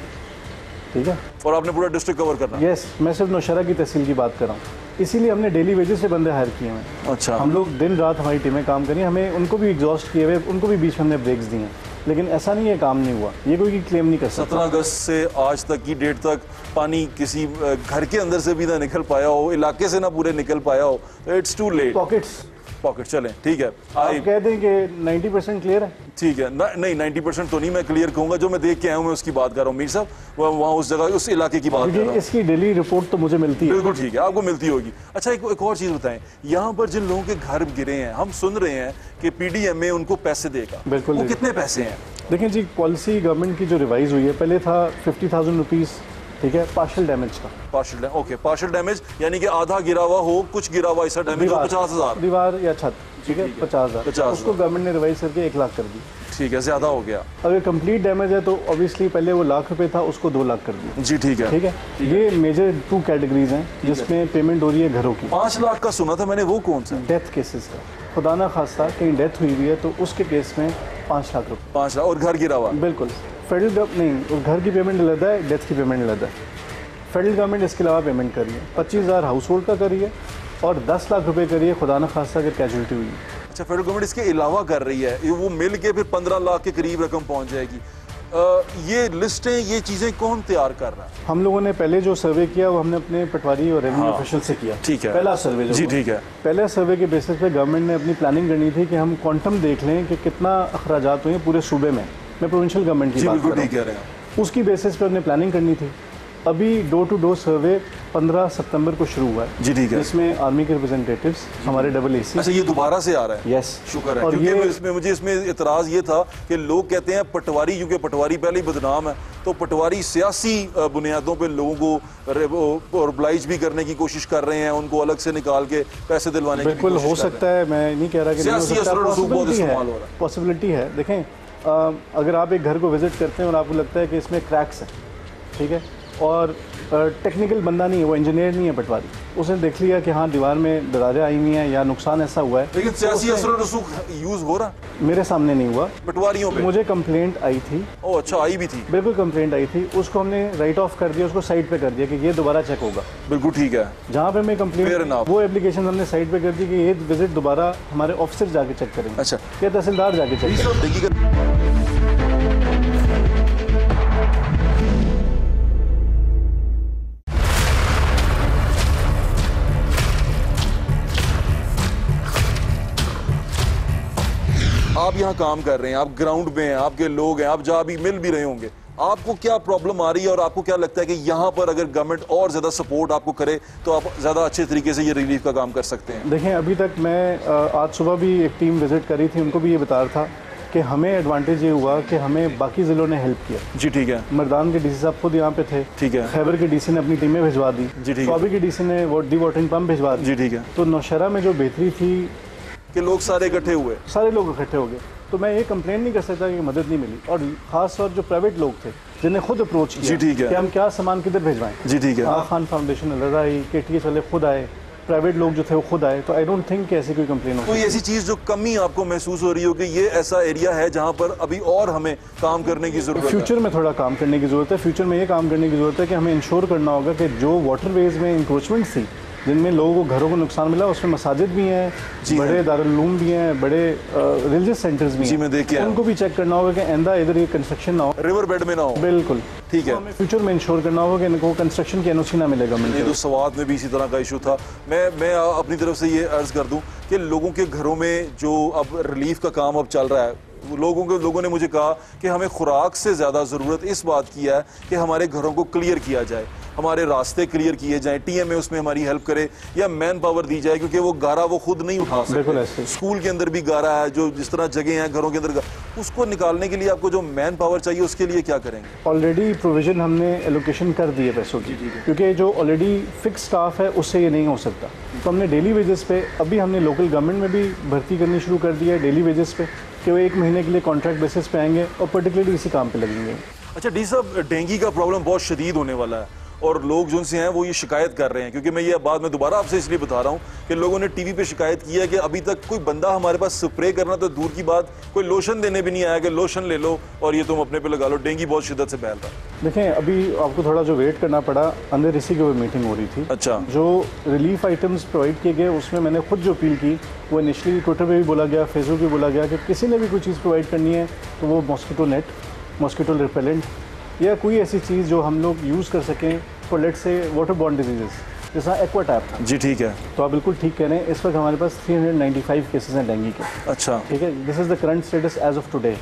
Speaker 12: ठीक है,
Speaker 1: और आपने पूरा डिस्ट्रिक्ट कवर करना?
Speaker 12: यस, मैं सिर्फ नौशहरा की तहसील की बात कर रहा हूँ, इसीलिए हमने डेली वेजेस से बंदे हायर किए हैं।
Speaker 1: अच्छा,
Speaker 12: हम लोग दिन रात हमारी टीमें काम करी, हमें उनको भी एग्जॉस्ट किए हुए, उनको भी बीच में हमने ब्रेक्स दिए हैं, लेकिन ऐसा नहीं है काम नहीं हुआ, ये कोई क्लेम नहीं कर सकता।
Speaker 1: 17 अगस्त से आज तक की डेट तक पानी किसी घर के अंदर से भी ना निकल पाया हो, इलाके से ना पूरे निकल पाया हो, तो इट्स टू लेट। पॉकेट चलें, ठीक है,
Speaker 12: आप कह दें कि 90% क्लियर है?
Speaker 1: ठीक है, नहीं 90% तो नहीं मैं क्लियर कहूँगा, जो मैं देख के आया हूँ मैं उसकी बात कर रहा हूँ मीर साहब, वहाँ उस जगह उस इलाके की बात कर रहा हूँ।
Speaker 12: इसकी डेली रिपोर्ट तो मुझे मिलती है।
Speaker 1: बिल्कुल ठीक है, आपको मिलती होगी। अच्छा, एक और चीज़ बताएं, यहाँ पर जिन लोगों के घर गिरे हैं, हम सुन रहे हैं कि PDMA उनको पैसे देगा,
Speaker 12: बिल्कुल,
Speaker 1: वो कितने पैसे हैं?
Speaker 12: देखिए जी, पॉलिसी गवर्नमेंट की जो रिवाइज हुई है, पहले था 50,000 रुपीज़, ठीक है, पार्शल डैमेज का। पार्शल डैमेज
Speaker 1: यानी कि आधा गिरा हुआ हो, कुछ गिरा हुआ ऐसा डैमेज हो, 50,000
Speaker 12: दीवार या छत, ठीक है, 50,000, उसको गवर्नमेंट ने रिवाइज करके 1 लाख कर दी।
Speaker 1: ठीक है, ज्यादा हो गया।
Speaker 12: अगर कंप्लीट डैमेज है तो ऑब्वियसली पहले वो ₹1,00,000 था, उसको 2 लाख कर दिया।
Speaker 1: जी ठीक है,
Speaker 12: ठीक है। ये मेजर 2 कैटेगरीज हैं जिसमें पेमेंट हो रही है घरों की।
Speaker 1: 5 लाख का सुना था मैंने, वो कौन सा?
Speaker 12: डेथ केसेस का, खुदा ना खास्ता कहीं डेथ हुई है तो उसके केस में 5 लाख रुपये।
Speaker 1: 5 लाख, और घर गिरा हुआ?
Speaker 12: बिल्कुल, फेडरल गवर्नमेंट नहीं, घर की पेमेंट अलग है, डेथ की पेमेंट अलग है। फेडरल गवर्नमेंट इसके अलावा पेमेंट कर रही है, 25,000 हाउस होल्ड का कर रही है और 10 लाख रुपए कर रही है खुदा न खास्ता अगर कैजुअलिटी हुई है।
Speaker 1: अच्छा, फेडरल गवर्नमेंट इसके अलावा कर रही है, वो मिल के फिर 15 लाख के करीब रकम पहुंच जाएगी। ये लिस्टें, ये चीज़ें कौन तैयार कर रहा है?
Speaker 12: हम लोगों ने पहले जो सर्वे किया वो हमने अपने पटवारी और रेवेन्यू ऑफिशियल से किया।
Speaker 1: ठीक है,
Speaker 12: पहला सर्वे
Speaker 1: जी ठीक है।
Speaker 12: पहले सर्वे के बेसिस पे गवर्नमेंट ने अपनी प्लानिंग करनी थी कि हम क्वांटम देख लें कि कितना अखराजात हुए पूरे सूबे में। मैं प्रोविंशियल गवर्नमेंट की बात कर रहा हूँ, उसकी बेसिस पे हमने प्लानिंग करनी थी। अभी डोर टू डोर सर्वे 15 सितंबर को शुरू हुआ है।
Speaker 1: जी ठीक है।
Speaker 12: इसमें आर्मी के रिप्रेजेंटेटिव्स, हमारे AC।
Speaker 1: अच्छा, ये दोबारा से आ रहा है?
Speaker 12: यस,
Speaker 1: शुक्र है। और क्योंकि मुझे इसमें इतराज़ ये था कि लोग कहते हैं पटवारी, क्योंकि पटवारी पहले ही बदनाम है, तो पटवारी सियासी बुनियादों पर लोगों को ऑब्लाइज भी करने की कोशिश कर रहे हैं, उनको अलग से निकाल के पैसे दिलवाने की
Speaker 12: बिल्कुल हो सकता है, मैं नहीं कह रहा कि पॉसिबिलिटी है। देखें, अगर आप एक घर को विजिट करते हैं और आपको लगता है कि इसमें क्रैक्स है, ठीक है, और टेक्निकल बंदा नहीं है, वो इंजीनियर नहीं है पटवारी, उसने देख लिया कि हाँ दीवार में दरारें आई हुई हैं या नुकसान ऐसा हुआ है,
Speaker 1: लेकिन सियासी असर और रसूख यूज हो रहा?
Speaker 12: मेरे सामने नहीं हुआ,
Speaker 1: पटवारियों पे
Speaker 12: मुझे कंप्लेंट आई थी।
Speaker 1: ओह अच्छा, आई भी थी?
Speaker 12: बिल्कुल कंप्लेंट आई थी, उसको हमने राइट ऑफ कर दिया, उसको साइड पे कर दिया कि ये दोबारा चेक होगा।
Speaker 1: बिल्कुल ठीक है।
Speaker 12: जहाँ पे मैं कंप्लेंट, वो एप्लीकेशन हमने साइड पे कर दी कि ये विजिट दोबारा हमारे ऑफिसर जाके चेक करेंगे।
Speaker 1: अच्छा,
Speaker 12: या तहसीलदार जाके चेक करेंगे।
Speaker 1: आप यहाँ काम कर रहे हैं, आप ग्राउंड में हैं, आपके लोग हैं, आप जहाँ भी मिल भी रहे होंगे, आपको क्या प्रॉब्लम आ रही है और आपको क्या लगता है कि यहाँ पर अगर गवर्नमेंट और ज़्यादा सपोर्ट आपको करे तो आप ज़्यादा अच्छे तरीके से ये रिलीफ का काम कर सकते हैं?
Speaker 12: देखें, अभी तक मैं आज सुबह भी एक टीम विजिट करी थी, उनको भी ये बता रहा था कि हमें एडवांटेज ये हुआ कि हमें बाकी ज़िलों ने हेल्प किया।
Speaker 1: जी ठीक है।
Speaker 12: मर्दान के DC साहब खुद यहाँ पे थे,
Speaker 1: ठीक है।
Speaker 12: खैबर के DC ने अपनी टीमें भिजवा दी,
Speaker 1: जी ठीक है।
Speaker 12: स्वाबी के DC ने वाटरिंग पंप भिजवा दी,
Speaker 1: जी ठीक है।
Speaker 12: तो नौशहरा में जो बेहतरी थी
Speaker 1: कि लोग सारे इकट्ठे हुए,
Speaker 12: सारे लोग इकट्ठे हो गए, तो मैं ये कंप्लेन नहीं कर सकता कि मदद नहीं मिली। और खास तौर जो प्राइवेट लोग थे जिन्हें खुद अप्रोच किया,
Speaker 1: जी ठीक है,
Speaker 12: कि हम क्या सामान किधर भिजवाएं।
Speaker 1: जी ठीक है।
Speaker 12: खान फाउंडेशन अलग आई, KTS वाले खुद आए, प्राइवेट लोग जो थे वो खुद आए, तो आई डोंट थिंक कि ऐसी कोई कंप्लेन हो।
Speaker 1: कोई ऐसी चीज़ जो कमी आपको महसूस हो रही हो कि ये ऐसा एरिया है जहाँ पर अभी और हमें काम करने की जरूरत है?
Speaker 12: फ्यूचर में थोड़ा काम करने की जरूरत है। फ्यूचर में ये काम करने की जरूरत है कि हमें इंश्योर करना होगा कि जो वाटरवेज में इंक्रोचमेंट थी, जिनमें लोगों को घरों को नुकसान मिला, उसमें मसाजिद भी हैं, बड़े दारुल-उलूम भी हैं, बड़े रिलीजियस सेंटर्स भी हैं,
Speaker 1: मैं देख के
Speaker 12: उनको भी चेक करना होगा कि आइंदा इधर ये कंस्ट्रक्शन ना हो,
Speaker 1: रिवर बेड में ना हो।
Speaker 12: बिल्कुल
Speaker 1: ठीक है।
Speaker 12: हमें फ्यूचर में इंश्योर करना होगा कि इनको कंस्ट्रक्शन की NOC ना मिलेगा।
Speaker 1: नहीं तो स्वाद में भी इसी तरह का इशू था। मैं अपनी तरफ से ये अर्ज कर दूं कि लोगों के घरों में जो अब रिलीफ का काम अब चल रहा है, लोगों ने मुझे कहा कि हमें खुराक से ज़्यादा ज़रूरत इस बात की है कि हमारे घरों को क्लियर किया जाए, हमारे रास्ते क्लियर किए जाएं, TMA उसमें हमारी हेल्प करे या मैन पावर दी जाए, क्योंकि वो गारा वो खुद नहीं उठा सकते। स्कूल के अंदर भी गारा है, जो जिस तरह जगह हैं घरों के अंदर, उसको निकालने के लिए आपको जो मैन पावर चाहिए उसके लिए क्या करेंगे?
Speaker 12: ऑलरेडी प्रोविजन हमने एलोकेशन कर दी है पैसों की, क्योंकि जो ऑलरेडी फिक्स स्टाफ है उससे ये नहीं हो सकता। तो हमने डेली वेजेस पे, अभी हमने लोकल गवर्नमेंट में भी भर्ती करनी शुरू कर दी है डेली वेजेस पे, कि वो 1 महीने के लिए कॉन्ट्रैक्ट बेसिस पे आएंगे और पर्टिकुलरली इसी काम पे लगेंगे।
Speaker 1: अच्छा डी साहब, डेंगू का प्रॉब्लम बहुत शदीद होने वाला है और लोग जो हैं वो ये शिकायत कर रहे हैं, क्योंकि मैं ये बात में दोबारा आपसे इसलिए बता रहा हूँ कि लोगों ने टीवी पे शिकायत की है कि अभी तक कोई बंदा हमारे पास स्प्रे करना तो दूर की बात, कोई लोशन देने भी नहीं आया कि लोशन ले लो और ये तुम अपने पे लगा लो। डेंगू बहुत शिद्दत से फैल रहा है।
Speaker 12: देखें, अभी आपको थोड़ा जो वेट करना पड़ा, अंदर इसी के ऊपर मीटिंग हो रही थी।
Speaker 1: अच्छा,
Speaker 12: जो रिलीफ आइटम्स प्रोवाइड किए गए उसमें मैंने खुद जो अपील की वो इनिशियली ट्विटर पर भी बोला गया, फेसबुक पर बोला गया कि किसी ने भी कोई चीज़ प्रोवाइड करनी है तो वो मॉस्किटो नेट, मॉस्किटो रिपेलेंट या कोई ऐसी चीज़ जो हम लोग यूज़ कर सकें for let's say water borne diseases, जैसा एक्वा टैप था।
Speaker 1: जी ठीक है,
Speaker 12: तो आप बिल्कुल ठीक कह रहे हैं। इस वक्त हमारे पास 395 केसेस हैं डेंगू के।
Speaker 1: अच्छा
Speaker 12: ठीक है, this is the current status as of today.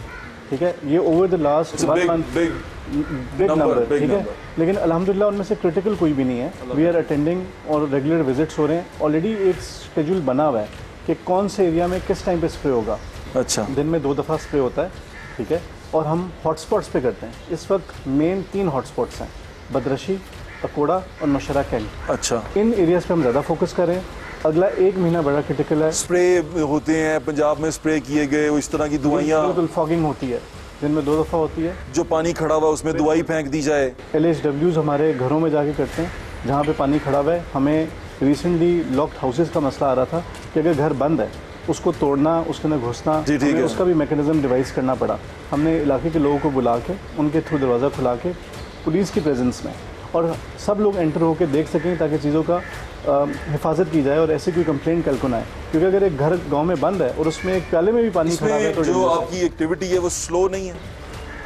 Speaker 12: ठीक है, ये over the last 1 month big number. ठीक है, लेकिन अल्हम्दुलिल्लाह उनमें से क्रिटिकल कोई भी नहीं है। वी आर अटेंडिंग और रेगुलर विजिट्स हो रहे हैं। ऑलरेडी एक शेड्यूल बना हुआ है कि कौन से एरिया में किस टाइम पे स्प्रे होगा।
Speaker 1: अच्छा,
Speaker 12: दिन में 2 दफ़ा स्प्रे होता है। ठीक है, और हम हॉटस्पॉट्स पे करते हैं। इस वक्त मेन 3 हॉटस्पॉट्स हैं, बदरशी, अकोड़ा और नौशहरा कैंट।
Speaker 1: अच्छा,
Speaker 12: इन एरियाज पे हम ज़्यादा फोकस करें। अगला 1 महीना बड़ा क्रिटिकल है।
Speaker 1: स्प्रे होते हैं पंजाब में, स्प्रे किए गए इस तरह की दवाइयाँ,
Speaker 12: बिल्कुल फॉगिंग होती है, दिन में 2 दफ़ा होती है।
Speaker 1: जो पानी खड़ा हुआ उसमें दवाई फेंक दी जाए।
Speaker 12: LHWs हमारे घरों में जाके करते हैं जहाँ पे पानी खड़ा हुआ है। हमें रिसेंटली लॉक्ड हाउसेस का मसला आ रहा था कि अगर घर बंद है उसको तोड़ना, उसके अंदर घुसना, उसका भी मैकेनिज्म डिवाइस करना पड़ा। हमने इलाके के लोगों को बुला के उनके थ्रू दरवाज़ा खुला के पुलिस की प्रेजेंस में और सब लोग एंटर होकर देख सकें ताकि चीज़ों का हिफाजत की जाए और ऐसी कोई कंप्लेंट कल को ना आए। क्योंकि अगर एक घर गांव में बंद है और उसमें एक प्याले में भी पानी खड़ा है तो
Speaker 1: जो आपकी एक्टिविटी है वो स्लो नहीं है।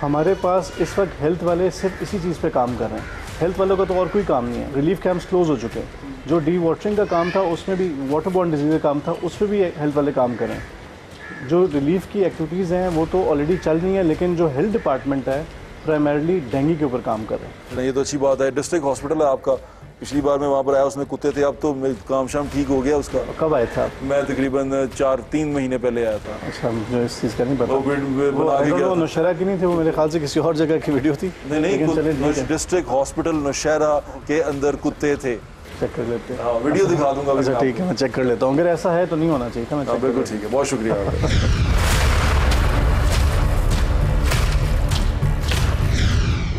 Speaker 12: हमारे पास इस वक्त हेल्थ वाले सिर्फ इसी चीज़ पे काम कर रहे हैं। हेल्थ वालों का तो और कोई काम नहीं है। रिलीफ कैंप्स क्लोज हो चुके हैं। जो डी वाटरिंग का काम था उसमें भी, वाटर बॉर्न डिजीज़ का काम था उस पर भी हेल्थ वाले काम कर रहे हैं। जो रिलीफ की एक्टिविटीज़ हैं वो तो ऑलरेडी चल रही हैं, लेकिन जो हेल्थ डिपार्टमेंट है प्राइमरली डेंगू के ऊपर काम कर रहे हैं।
Speaker 1: नहीं, ये तो अच्छी बात है। डिस्ट्रिक्ट हॉस्पिटल है आपका, पिछली बार मैं वहाँ पर आया उसमें कुत्ते थे, अब तो काम शाम ठीक हो गया उसका।
Speaker 12: कब आए थे आप?
Speaker 1: मैं तकरीबन 4-3 महीने पहले आया था।
Speaker 12: अच्छा, मुझे इस चीज़ का नहीं पता। वो नौशहरा की नहीं थी, वो मेरे ख्याल से किसी और जगह की वीडियो थी।
Speaker 1: नहीं, डिस्ट्रिक्ट हॉस्पिटल नौशहरा के अंदर कुत्ते थे।
Speaker 12: चेक कर लेते हैं।
Speaker 1: हाँ, वीडियो दिखा दूंगा।
Speaker 12: अच्छा ठीक है, मैं चेक कर लेता हूँ। अगर ऐसा है तो नहीं होना चाहिए था। मैं
Speaker 1: बिल्कुल ठीक है, बहुत शुक्रिया।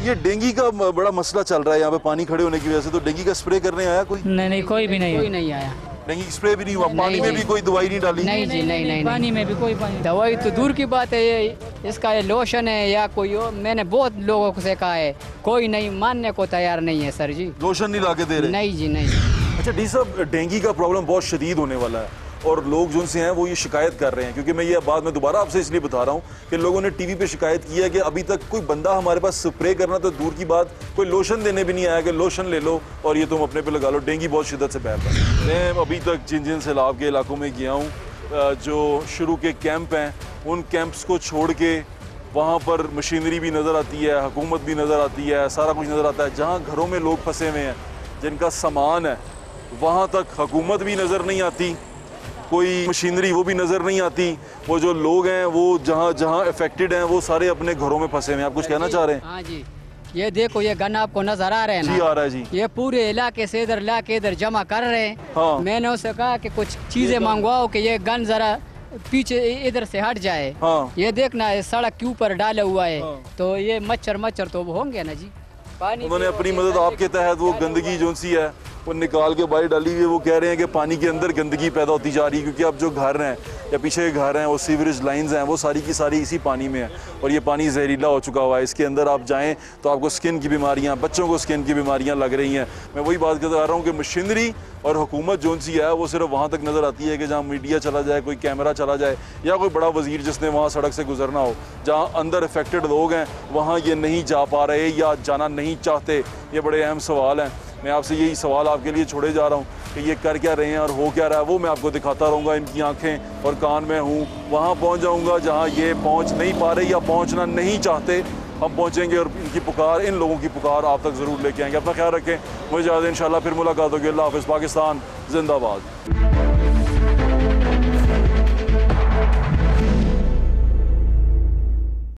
Speaker 1: ये डेंगू का बड़ा मसला चल रहा है यहाँ पे पानी खड़े होने की वजह से, तो डेंगू का स्प्रे करने आया कोई?
Speaker 4: नहीं, कोई भी नहीं, कोई नहीं आया।
Speaker 1: डेंगू स्प्रे भी नहीं हुआ? पानी में भी कोई दवाई नहीं डाली?
Speaker 4: नहीं जी, नहीं, पानी में भी कोई पानी, दवाई तो दूर की बात है। ये इसका ये लोशन है या कोई और, मैंने बहुत लोगों से कहा है, कोई नहीं मानने को तैयार नहीं है सर जी।
Speaker 1: लोशन नहीं ला के दे रहे?
Speaker 4: नहीं जी, नहीं।
Speaker 1: अच्छा डी साहब, डेंगू का प्रॉब्लम बहुत शदीद होने वाला है और लोग जो हैं वो ये शिकायत कर रहे हैं, क्योंकि मैं ये बात में दोबारा आपसे इसलिए बता रहा हूँ कि लोगों ने टीवी पे शिकायत की है कि अभी तक कोई बंदा हमारे पास स्प्रे करना तो दूर की बात, कोई लोशन देने भी नहीं आया कि लोशन ले लो और ये तुम अपने पे लगा लो। डेंगू बहुत शिद्दत से फैल रहा है। मैं अभी तक जिन सैलाब के इलाकों में गया हूँ, जो शुरू के कैंप हैं उन कैंप्स को छोड़ के वहाँ पर मशीनरी भी नज़र आती है, हुकूमत भी नज़र आती है, सारा कुछ नज़र आता है। जहाँ घरों में लोग फंसे हुए हैं, जिनका सामान है, वहाँ तक हुकूमत भी नज़र नहीं आती, कोई मशीनरी वो भी नज़र नहीं आती। वो जो लोग हैं वो जहाँ जहाँ अफेक्टेड हैं वो सारे अपने घरों में फंसे हुए हैं। आप कुछ कहना चाह रहे हैं?
Speaker 4: हाँ जी, ये देखो ये गन आपको नजर आ रहे हैं ना?
Speaker 1: जी आ रहा है जी।
Speaker 4: ये पूरे इलाके से इधर लाके इधर जमा कर रहे हैं।
Speaker 1: हाँ।
Speaker 4: मैंने उससे कहा कि कुछ चीजें मंगवाओ कि ये गन जरा पीछे इधर से हट जाए।
Speaker 1: हाँ।
Speaker 4: ये देखना है सड़क के ऊपर डाला हुआ है। हाँ। तो ये मच्छर तो होंगे ना जी।
Speaker 1: उन्होंने अपनी मदद आपके तहत वो गंदगी जो सी है वो निकाल के बाहर डाली हुई है। वो कह रहे हैं कि पानी के अंदर गंदगी पैदा होती जा रही है, क्योंकि अब जो घर हैं या पीछे के घर हैं वो सीवरेज लाइंस हैं, वो सारी की सारी इसी पानी में है और ये पानी जहरीला हो चुका हुआ है। इसके अंदर आप जाएं तो आपको स्किन की बीमारियां, बच्चों को स्किन की बीमारियां लग रही हैं। मैं वही बात करता आ रहा हूँ कि मशीनरी और हुकूमत जो सी है वो सिर्फ वहाँ तक नज़र आती है कि जहाँ मीडिया चला जाए, कोई कैमरा चला जाए या कोई बड़ा वजीर जिसने वहाँ सड़क से गुजरना हो। जहाँ अंदर अफेक्टेड लोग हैं वहाँ ये नहीं जा पा रहे या जाना नहीं चाहते। ये बड़े अहम सवाल हैं। मैं आपसे यही सवाल आपके लिए छोड़े जा रहा हूँ कि ये कर क्या रहे हैं और हो क्या रहा है, वो मैं आपको दिखाता रहूँगा। इनकी आंखें और कान में हूँ, वहाँ पहुँच जाऊँगा जहाँ ये पहुँच नहीं पा रहे या पहुँचना नहीं चाहते। हम पहुँचेंगे और इनकी पुकार, इन लोगों की पुकार आप तक ज़रूर लेके आएंगे। अपना ख्याल रखें, मुझे ज़्यादा इंशाल्लाह फिर मुलाकात होगी। अल्लाह हाफ़िज़। पाकिस्तान जिंदाबाद।